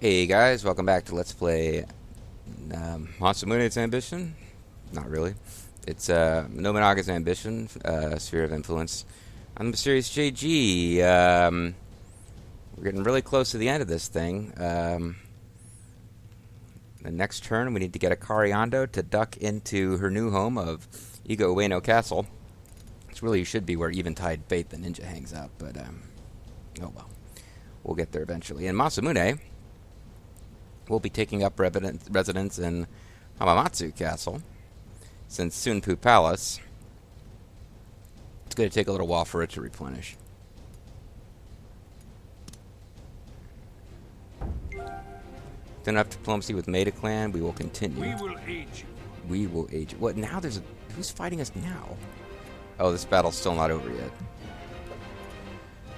Hey guys, welcome back to Let's Play Masamune's Ambition. Not really. It's Nobunaga's Ambition, Sphere of Influence. I'm the Series JG. We're getting really close to the end of this thing. The next turn, we need to get Akari Ando to duck into her new home of Ieyasu Castle. It's really should be where Eventide Fate the ninja hangs out, but oh well. We'll get there eventually. And Masamune will be taking up residence in Hamamatsu Castle, since Sunpu Palace. It's going to take a little while for it to replenish. Don't have diplomacy with Maida Clan. We will continue. We will aid you. We will aid you. What, now there's a... Who's fighting us now? Oh, this battle's still not over yet.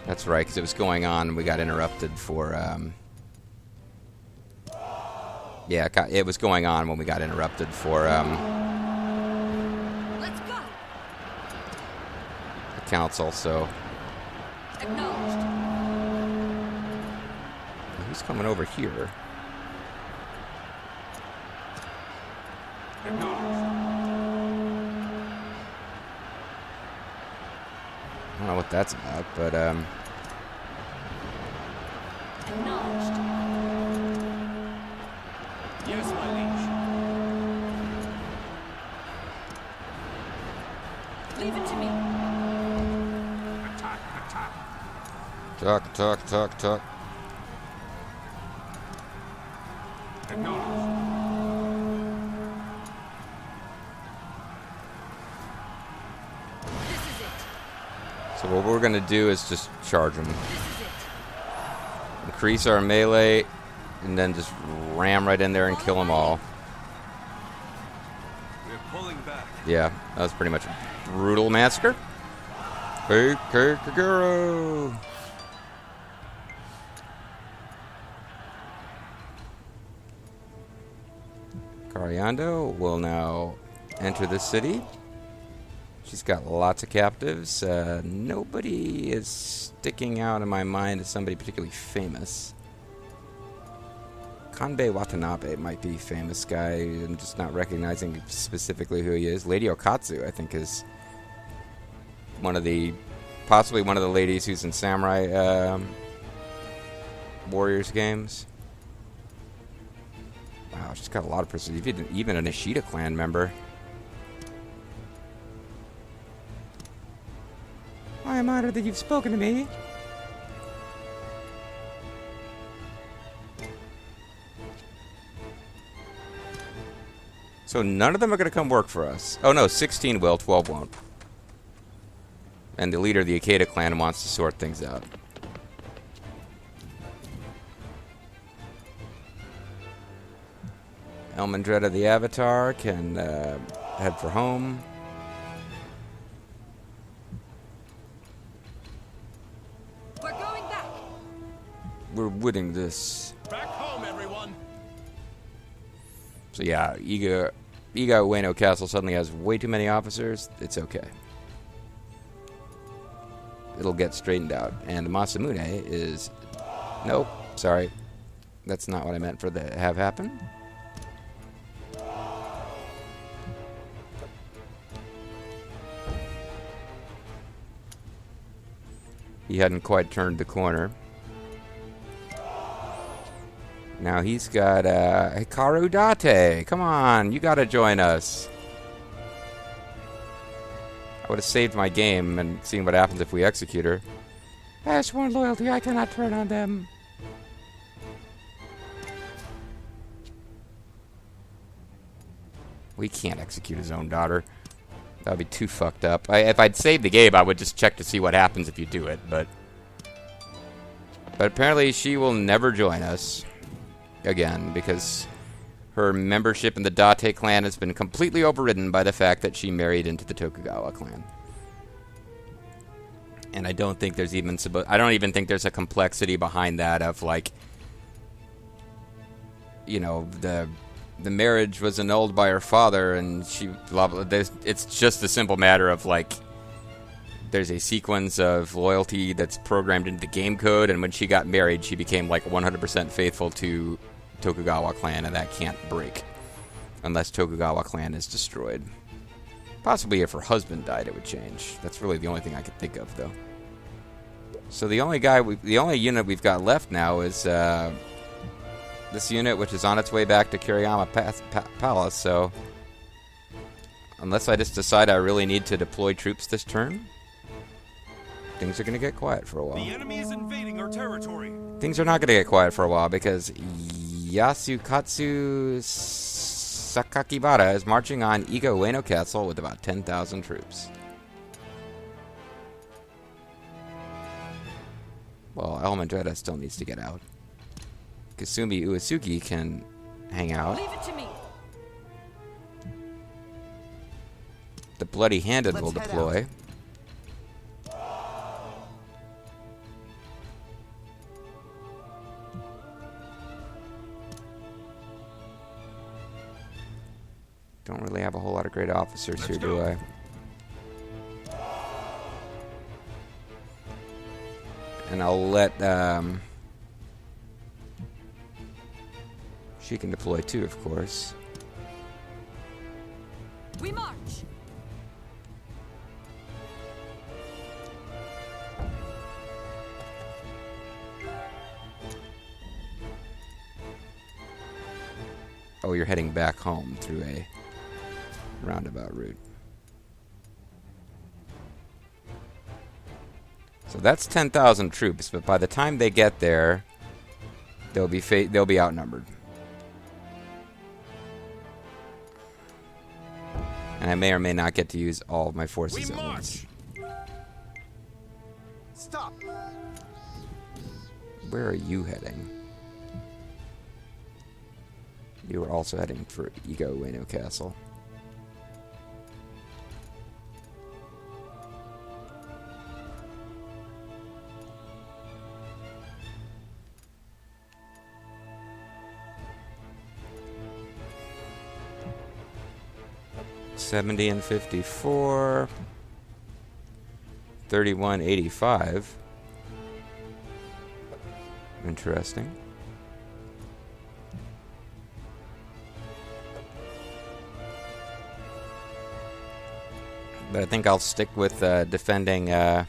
That's right, because it was going on and we got interrupted for... Yeah, it was going on when we got interrupted for Let's go. the council, so... Acknowledged. Who's coming over here? Acknowledged. I don't know what that's about, but, Acknowledged. Yes, my liege. Leave it to me. Attack, attack. Talk. Acknowledged. This is it. So what we're going to do is just charge them. This is it. Increase our melee, and then just ram right in there and kill them all. We're pulling back. Yeah, that was pretty much a brutal massacre. Hey, Kaguro! Ando will now enter the city. She's got lots of captives. Nobody is sticking out in my mind as somebody particularly famous. Kanbei Watanabe might be a famous guy. I'm just not recognizing specifically who he is. Lady Okatsu, I think, is possibly one of the ladies who's in Samurai Warriors games. Wow, she's got a lot of prestige. Even an Ishida clan member. I am honored that you've spoken to me. So none of them are going to come work for us. Oh no, 16 will, 12 won't. And the leader of the Akeda clan wants to sort things out. Elmandretta the Avatar can head for home. We're going back. We're winning this. Back home, everyone. So yeah, Ieyasu Castle suddenly has way too many officers. It's okay. It'll get straightened out. And Masamune is... Nope, sorry. That's not what I meant for the have happen. He hadn't quite turned the corner. Now he's got Hikaru Date. Come on, you gotta join us. I would have saved my game and seen what happens if we execute her. I have sworn loyalty, I cannot turn on them. We can't execute his own daughter. That would be too fucked up. If I'd saved the game, I would just check to see what happens if you do it, but apparently she will never join us again, because her membership in the Date clan has been completely overridden by the fact that she married into the Tokugawa clan. And I don't think there's even think there's a complexity behind that of, like, you know, the marriage was annulled by her father and she blah blah. It's just a simple matter of, like, there's a sequence of loyalty that's programmed into the game code, and when she got married, she became like 100% faithful to Tokugawa clan, and that can't break unless Tokugawa clan is destroyed. Possibly if her husband died, it would change. That's really the only thing I could think of, though. So the only unit we've got left now is this unit, which is on its way back to Kiriyama Palace. So unless I just decide I really need to deploy troops this turn, things are going to get quiet for a while. The enemy is invading our territory. Things are not going to get quiet for a while because Yasukatsu Sakakibara is marching on Iga Ueno Castle with about 10,000 troops. Well, Almondretta still needs to get out. Kasumi Uesugi can hang out. Leave it to me. The Bloody Handed will deploy. Don't really have a whole lot of great officers here, do I? And I'll let, she can deploy too, of course. We march. Oh, you're heading back home through a roundabout route. So that's 10,000 troops, but by the time they get there, they'll be outnumbered. And I may or may not get to use all of my forces at once. Stop. Where are you heading? You were also heading for Iga Ueno Castle. $70 and $54. $31.85. Interesting. But I think I'll stick with defending at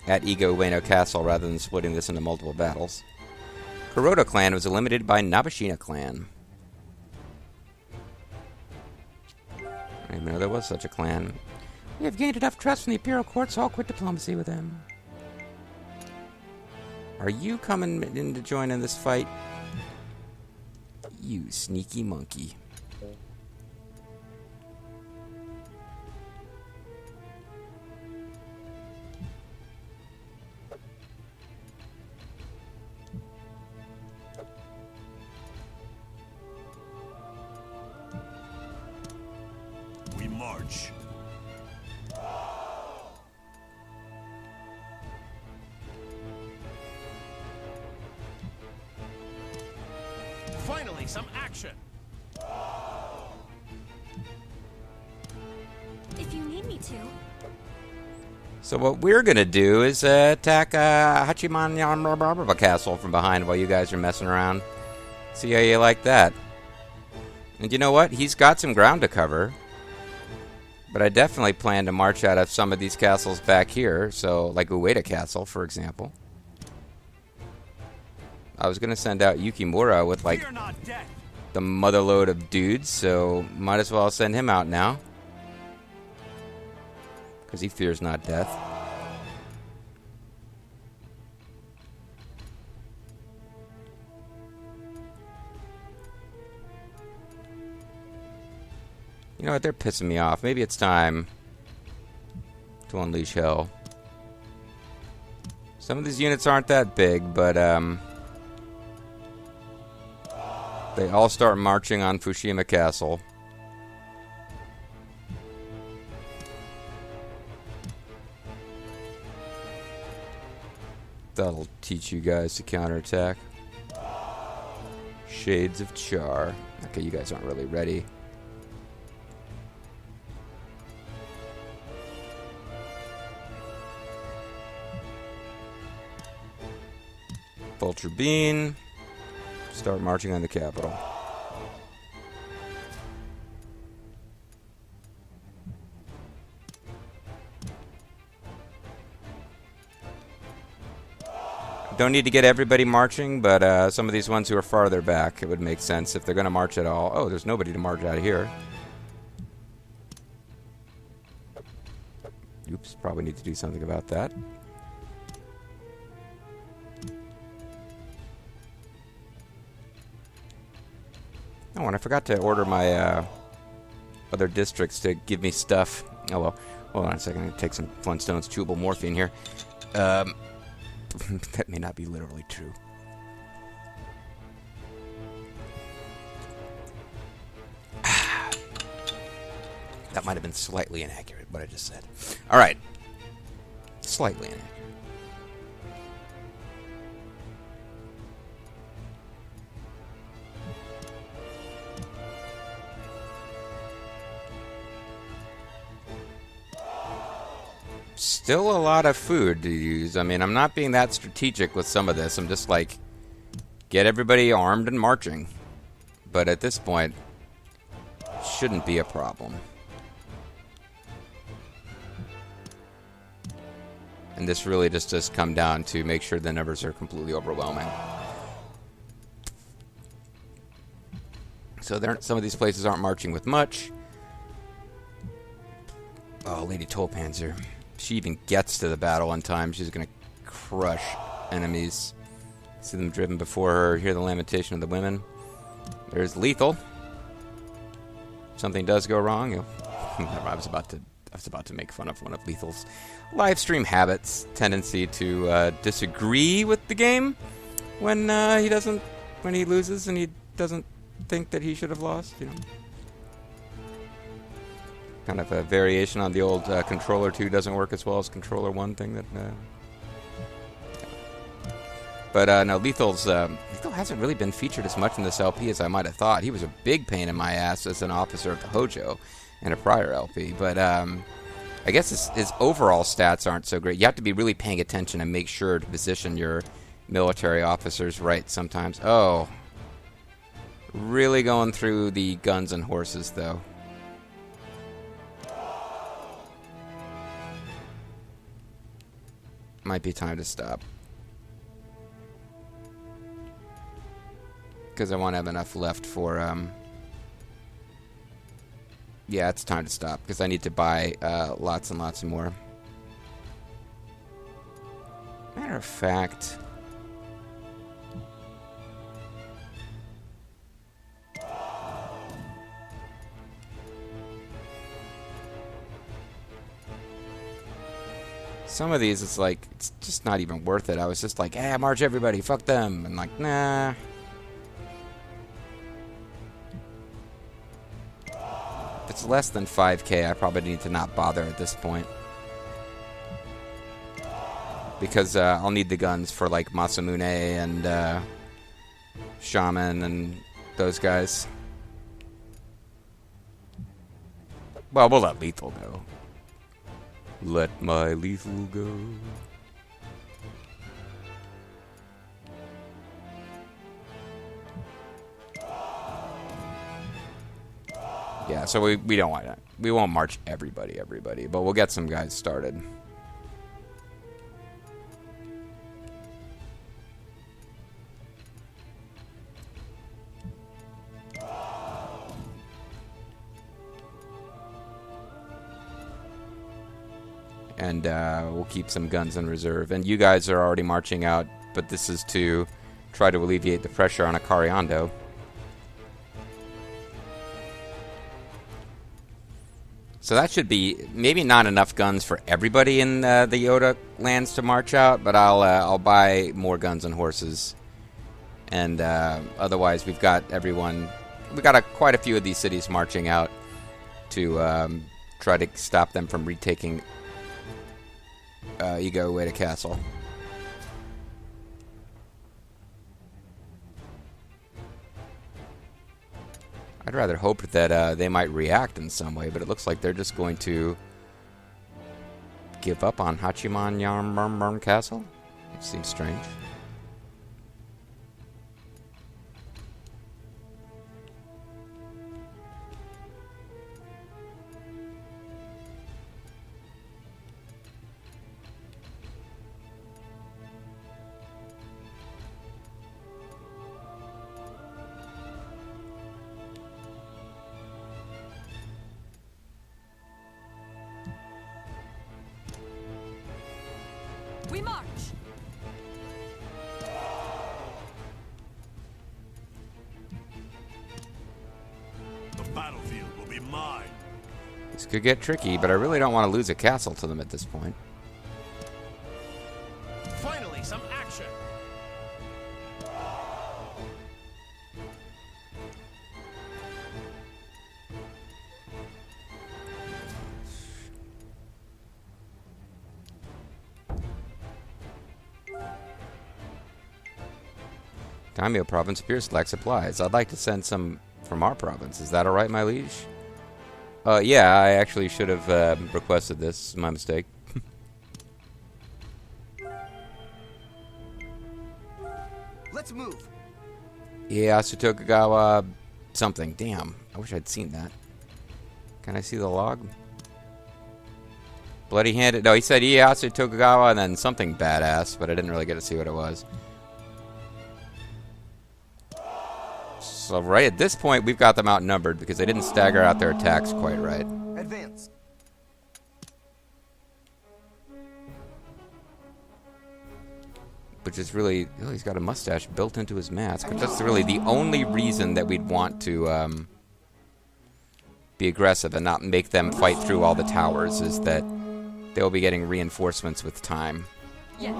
Iga Ueno Castle rather than splitting this into multiple battles. Kuroda clan was eliminated by Nabashina clan. I didn't know there was such a clan. We have gained enough trust from the Imperial Court, so I'll quit diplomacy with them. Are you coming in to join in this fight? You sneaky monkey. We march. Finally, some action. If you need me to. So what we're going to do is attack Hachiman Castle from behind while you guys are messing around. See how you like that. And you know what? He's got some ground to cover. But I definitely plan to march out of some of these castles back here. So, like Ueda Castle, for example. I was going to send out Yukimura with, like, the motherload of dudes. So, might as well send him out now. Because he fears not death. You know what? They're pissing me off. Maybe it's time to unleash hell. Some of these units aren't that big, but they all start marching on Fushima Castle. That'll teach you guys to counterattack. Shades of Char. Okay, you guys aren't really ready. Ultra Bean. Start marching on the capital. Don't need to get everybody marching, but some of these ones who are farther back, it would make sense if they're going to march at all. Oh, there's nobody to march out of here. Oops, probably need to do something about that. Oh, and I forgot to order my other districts to give me stuff. Oh, well. Hold on a second. I'm going to take some Flintstones chewable morphine here. That may not be literally true. That might have been slightly inaccurate, what I just said. All right. Slightly inaccurate. Still a lot of food to use. I mean, I'm not being that strategic with some of this. I'm just like, get everybody armed and marching. But at this point, shouldn't be a problem. And this really just does come down to make sure the numbers are completely overwhelming. So some of these places aren't marching with much. Oh, Lady Tolpanzer. She even gets to the battle in time. She's going to crush enemies. See them driven before her. Hear the lamentation of the women. There's Lethal. Something does go wrong. I was about to make fun of one of Lethal's live stream habits. Tendency to disagree with the game when he loses and he doesn't think that he should have lost. You know. Kind of a variation on the old Controller 2 doesn't work as well as Controller 1 thing that... But no, Lethal hasn't really been featured as much in this LP as I might have thought. He was a big pain in my ass as an officer of the Hojo in a prior LP. But I guess his overall stats aren't so great. You have to be really paying attention and make sure to position your military officers right sometimes. Oh. Really going through the guns and horses, though. Might be time to stop. Because I won't have enough left for, yeah, it's time to stop. Because I need to buy lots and lots more. Matter of fact... Some of these, it's like, it's just not even worth it. I was just like, hey, march everybody, fuck them. And like, nah. If it's less than 5k, I probably need to not bother at this point. Because I'll need the guns for like Masamune and Shaman and those guys. Well, we'll let Lethal go. Let my Lethal go. Yeah, so we don't want that. We won't march everybody, but we'll get some guys started. And we'll keep some guns in reserve. And you guys are already marching out, but this is to try to alleviate the pressure on Akari Ando. So that should be maybe not enough guns for everybody in the Yoda lands to march out, but I'll buy more guns and horses. And otherwise, we've got everyone. We've got quite a few of these cities marching out to try to stop them from retaking Ieyasu Castle. I'd rather hope that they might react in some way, but it looks like they're just going to give up on Hachiman Yarn Castle. It seems strange. march. The battlefield will be mine. This could get tricky, but I really don't want to lose a castle to them at this point. Finally, some action. Daimyo province appears to lack supplies. I'd like to send some from our province. Is that alright, my liege? Yeah, I actually should have requested this. My mistake. Let's move. Ieyasu Tokugawa something. Damn. I wish I'd seen that. Can I see the log? Bloody-handed. No, he said Ieyasu Tokugawa and then something badass, but I didn't really get to see what it was. So right at this point, we've got them outnumbered because they didn't stagger out their attacks quite right. Advance. Which is really... Oh, he's got a mustache built into his mask. But that's really the only reason that we'd want to be aggressive and not make them fight through all the towers, is that they'll be getting reinforcements with time. Yes.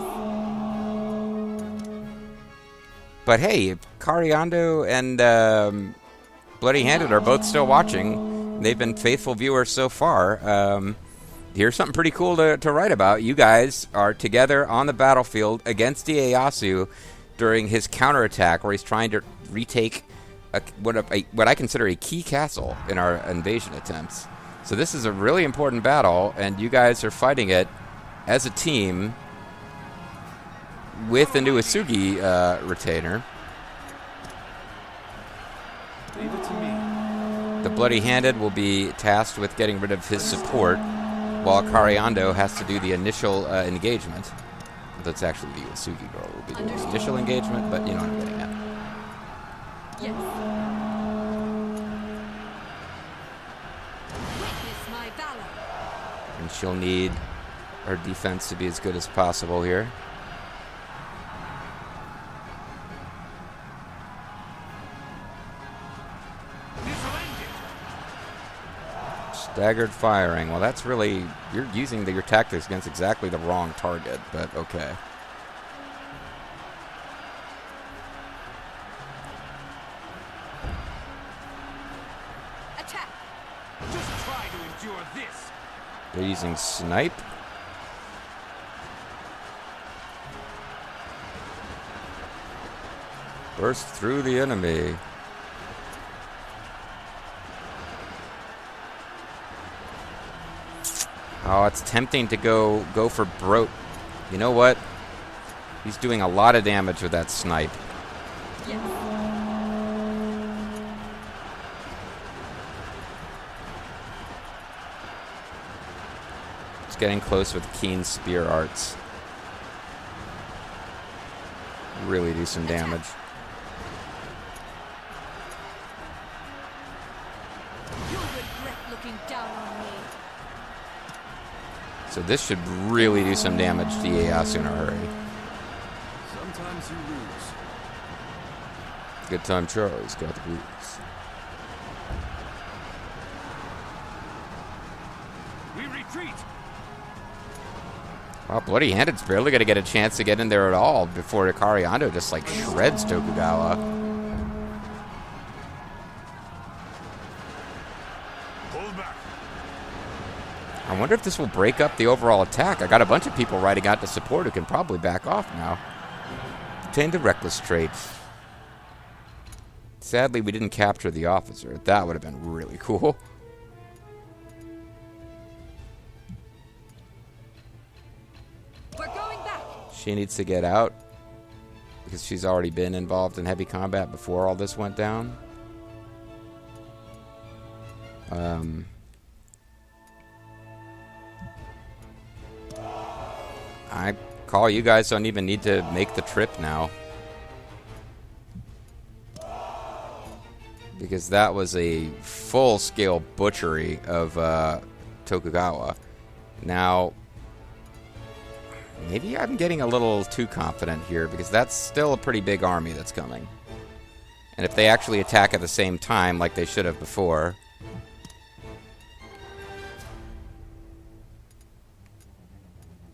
But hey, Akari, Ando and Bloody-Handed are both still watching. They've been faithful viewers so far. Here's something pretty cool to write about. You guys are together on the battlefield against Ieyasu during his counterattack, where he's trying to retake what I consider a key castle in our invasion attempts. So this is a really important battle, and you guys are fighting it as a team with the new Asugi retainer. Leave it to me. The Bloody-Handed will be tasked with getting rid of his support, while Akari Ando has to do the initial engagement. That's actually the Asugi girl who will be doing the initial engagement, but you know what I'm getting at. Yes. Witness my valor. And she'll need her defense to be as good as possible here. Staggered firing. Well, that's really... You're using your tactics against exactly the wrong target, but okay. Attack. Just try to endure this. They're using snipe. Burst through the enemy. Oh, it's tempting to go for Brote. You know what? He's doing a lot of damage with that snipe. Yes. It's getting close with keen spear arts. Really do some damage. You'll regret looking down on me. So this should really do some damage to Ieyasu in a hurry. Sometimes you lose. Good time Charles got the blues. We retreat. Wow, Bloody-Handed's barely going to get a chance to get in there at all before Akari Ando just like shreds Tokugawa. Hold back. I wonder if this will break up the overall attack. I got a bunch of people riding out to support who can probably back off now. Obtain the reckless trait. Sadly, we didn't capture the officer. That would have been really cool. We're going back. She needs to get out because she's already been involved in heavy combat before all this went down. I call you guys don't even need to make the trip now. Because that was a full-scale butchery of Tokugawa. Now, Maybe I'm getting a little too confident here, because that's still a pretty big army that's coming. And if they actually attack at the same time, like they should have before...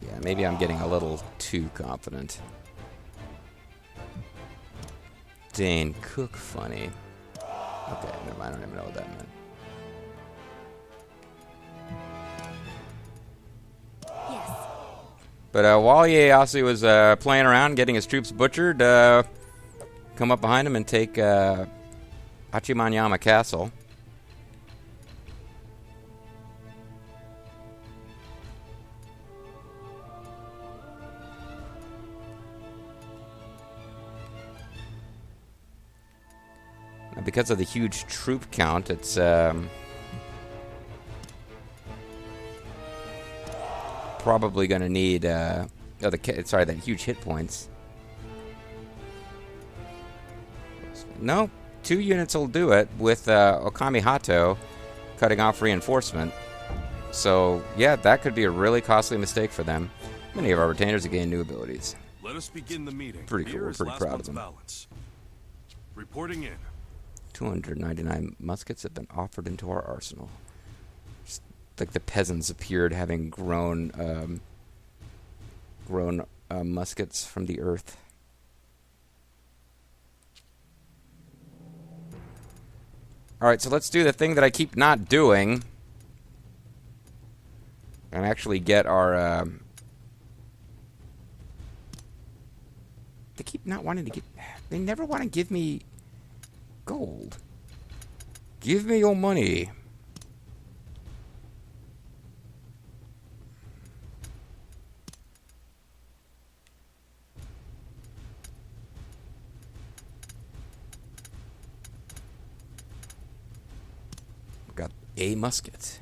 Yeah, maybe I'm getting a little too confident. Dane Cook funny. Okay, never mind, I don't even know what that meant. Yes. But while Ieyasu was playing around, getting his troops butchered, come up behind him and take Hachimanyama Castle. Now, because of the huge troop count, it's probably going to need that huge hit points. No, 2 units will do it with Okami Hato cutting off reinforcement. So yeah, that could be a really costly mistake for them. Many of our retainers have gained new abilities. Let us begin the meeting. Pretty cool. Here We're is pretty last proud of month's them. balance. Reporting in. 299 muskets have been offered into our arsenal. Just like the peasants appeared, having grown muskets from the earth. Alright, so let's do the thing that I keep not doing. And actually get our... They keep not wanting to give... They never want to give me gold. Give me your money. Got a musket.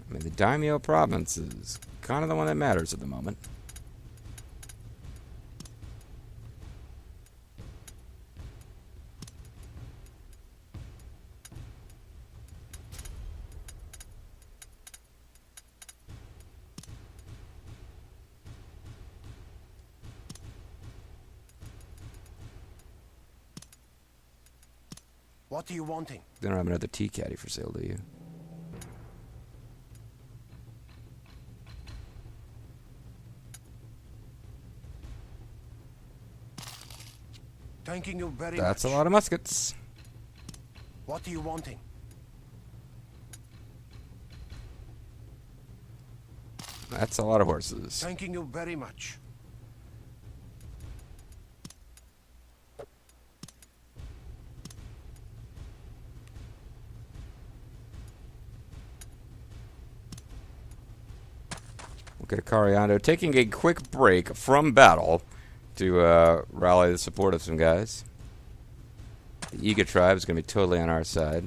I mean, the Daimyo province is kind of the one that matters at the moment. What are you wanting? They don't have another tea caddy for sale, do you? Thanking you very That's a much. lot of muskets. What are you wanting? That's a lot of horses. Thanking you very much. Look at Akari Ando taking a quick break from battle to rally the support of some guys. The Iga tribe is going to be totally on our side,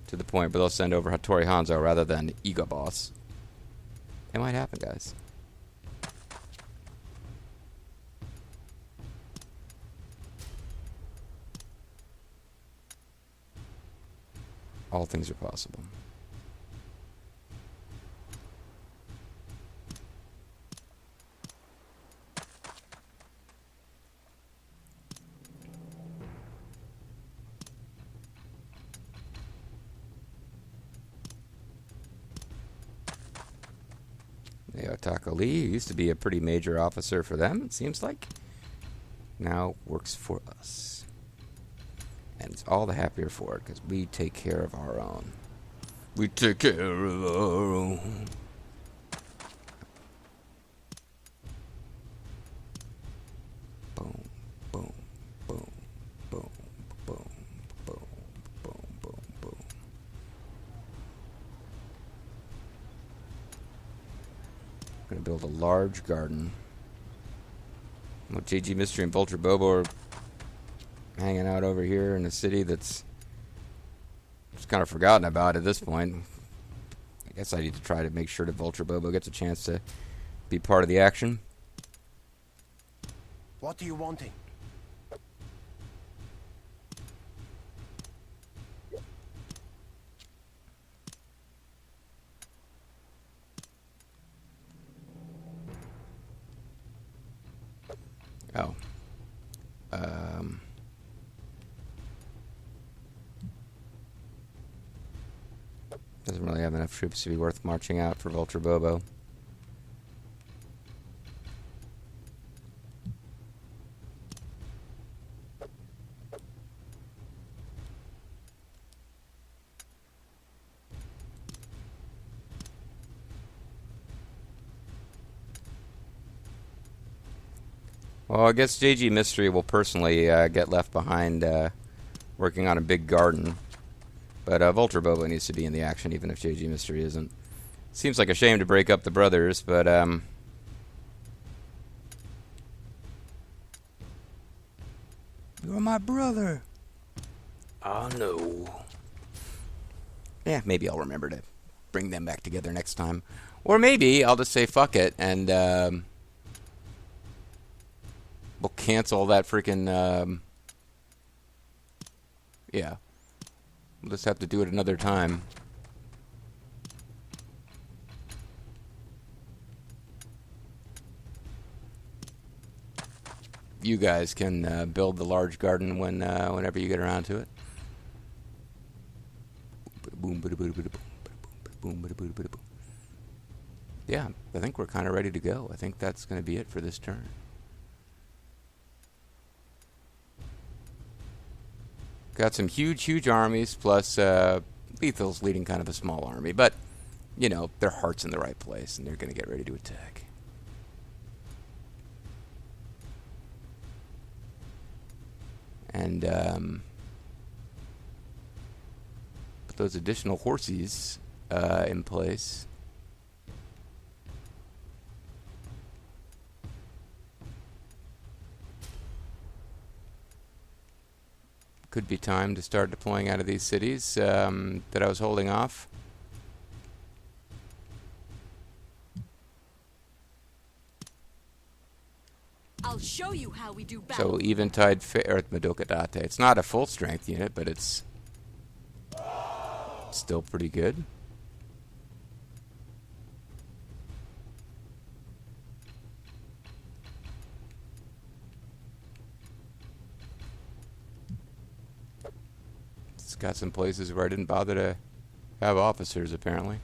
to the point where they'll send over Hattori Hanzo rather than Iga boss. It might happen, guys. All things are possible. Taka Lee used to be a pretty major officer for them, it seems like. Now works for us. And it's all the happier for it, because we take care of our own. We take care of our own. Boom, boom, boom, boom, boom, boom, boom, boom, boom. I'm going to build a large garden. JG Mystery and Vulture Bobo are hanging out over here in a city that's just kind of forgotten about at this point. I guess I need to try to make sure that Vulture Bobo gets a chance to be part of the action. What are you wanting? Oh. Doesn't really have enough troops to be worth marching out for Vulture Bobo. Well, I guess JG Mystery will personally get left behind working on a big garden. But Vulture Bobo needs to be in the action, even if JG Mystery isn't. Seems like a shame to break up the brothers, but you're my brother. Oh, no. Yeah, maybe I'll remember to bring them back together next time. Or maybe I'll just say fuck it and we'll cancel that freaking yeah. We'll just have to do it another time. You guys can build the large garden whenever you get around to it. Yeah, I think we're kind of ready to go. I think that's going to be it for this turn. Got some huge armies, plus Lethal's leading kind of a small army. But, you know, their heart's in the right place, and they're going to get ready to attack. And put those additional horses in place. Could be time to start deploying out of these cities that I was holding off. I'll show you how we do battle. So Eventide Earth Madokadate. It's not a full strength unit, but it's still pretty good. It's got some places where I didn't bother to have officers, apparently.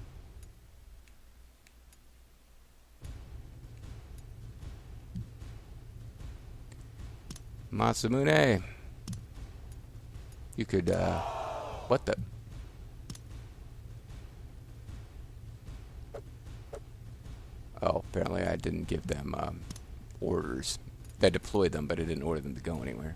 Masamune. You could, what the? Oh, apparently I didn't give them orders. I deployed them, but I didn't order them to go anywhere.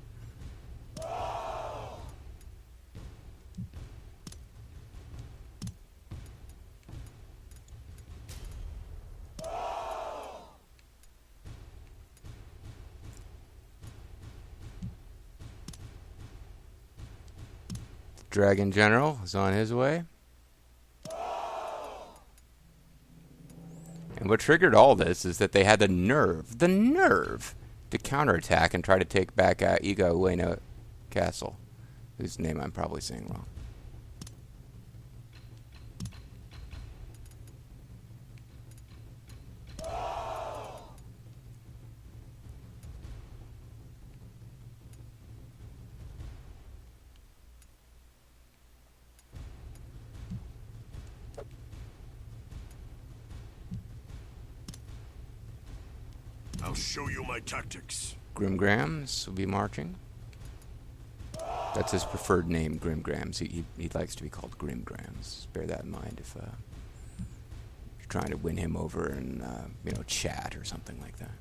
Dragon General is on his way. And what triggered all this is that they had the nerve to counterattack and try to take back Iga Ueno Castle, whose name I'm probably saying wrong. I'll show you my tactics. Grimgrams will be marching. That's his preferred name, Grimgrams. He likes to be called Grimgrams. Bear that in mind if you're trying to win him over in chat or something like that.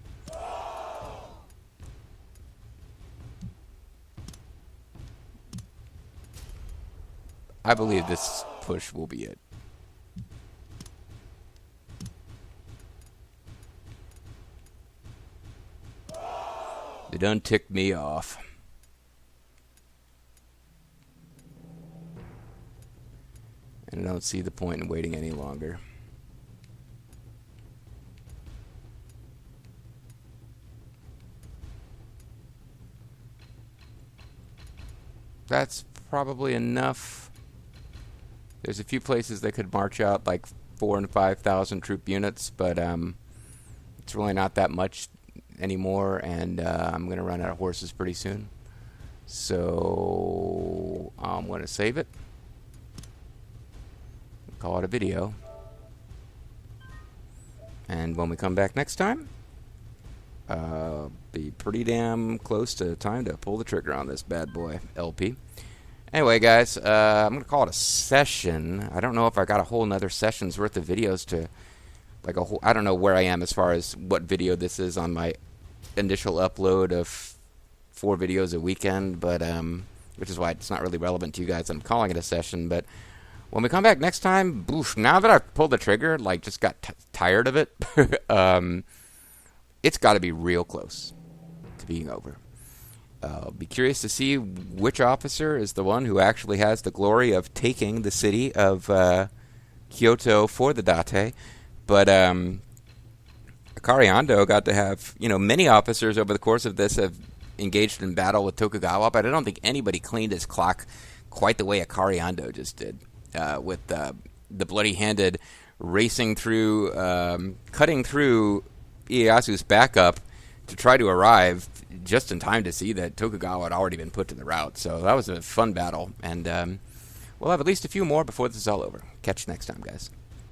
I believe this push will be it. They done ticked me off. And I don't see the point in waiting any longer. That's probably enough. There's a few places that could march out like 4,000 and 5,000 troop units, but it's really not that much anymore, and I'm going to run out of horses pretty soon. So I'm going to save it. Call it a video. And when we come back next time, be pretty damn close to time to pull the trigger on this bad boy LP. Anyway, guys, I'm going to call it a session. I don't know if I got a whole nother session's worth of videos to, like a whole, I don't know where I am as far as what video this is on my initial upload of 4 videos a weekend, but, which is why it's not really relevant to you guys. I'm calling it a session, but when we come back next time, boof, now that I've pulled the trigger, like, just got tired of it, it's got to be real close to being over. Be curious to see which officer is the one who actually has the glory of taking the city of Kyoto for the Date. But Akari Ando got to have, many officers over the course of this have engaged in battle with Tokugawa, but I don't think anybody cleaned his clock quite the way Akari Ando just did, with the bloody-handed racing through, cutting through Ieyasu's backup to try to arrive just in time to see that Tokugawa had already been put to the rout. So that was a fun battle, and we'll have at least a few more before this is all over. Catch you next time, guys.